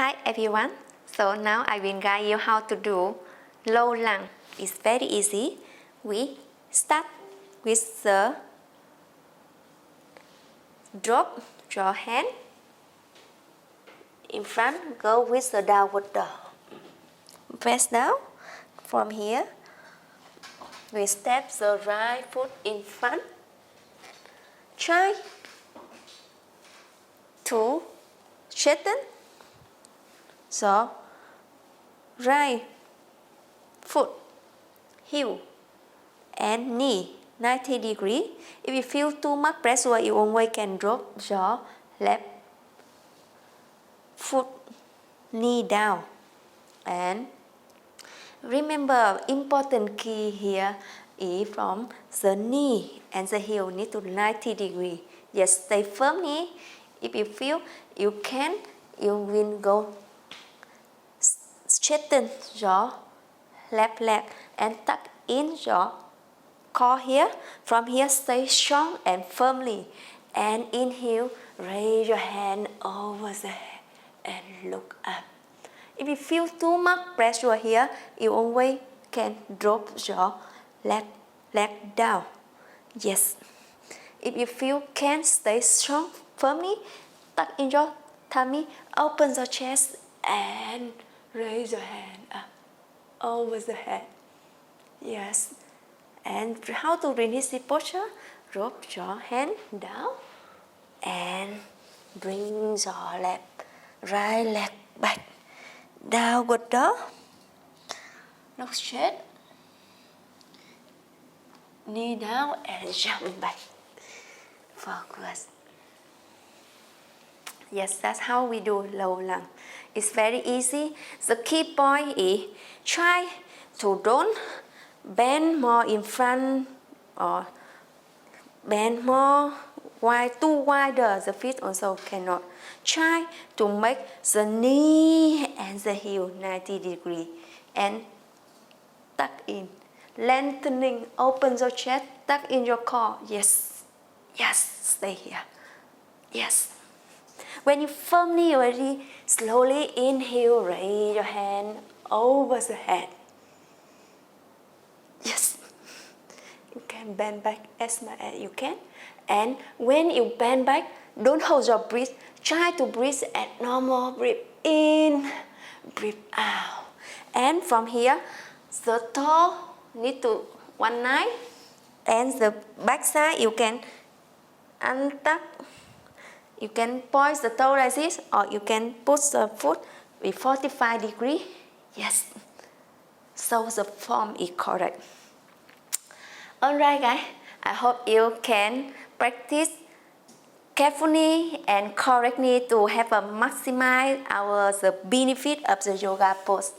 Hi everyone, so now I will guide you how to do low lunge. It's very easy. We start with the drop your hand in front, go with the downward dog. Press down. From here, we step the right foot in front. Try to straighten the right foot, heel and knee 90 degrees. If you feel too much pressure, you always can drop your left foot, knee down. And remember, important key here is from the knee and the heel need to 90 degrees. Yes, stay firmly. If you feel you can, you will go straighten your left leg and tuck in your core here. From here, stay strong and firmly. And inhale, raise your hand over the head and look up. If you feel too much pressure here, you always can drop your leg down. Yes. If you feel can stay strong, firmly, tuck in your tummy, open your chest and raise your hand up over the head. Yes. And how to release the posture? Drop your hand down and bring your right leg back. Downward dog. Look straight. Knee down and jump back. Focus. Yes, that's how we do low lunge. It's very easy. The key point is try to don't bend more in front or bend more wide, too wider. The feet also cannot. Try to make the knee and the heel 90 degrees and tuck in. Lengthening, open your chest, tuck in your core. Yes, yes, stay here. Yes. When you firmly already, slowly inhale, raise your hand over the head. Yes. You can bend back as much as you can. And when you bend back, don't hold your breath. Try to breathe at normal. Breathe in, breathe out. And from here, the toe need to 19. And the back side, you can untuck. You can point the toe like this, or you can put the foot with 45 degrees. Yes. So the form is correct. Alright guys, I hope you can practice carefully and correctly to have a maximize the benefit of the yoga pose.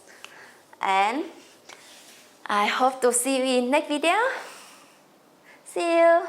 And I hope to see you in next video. See you.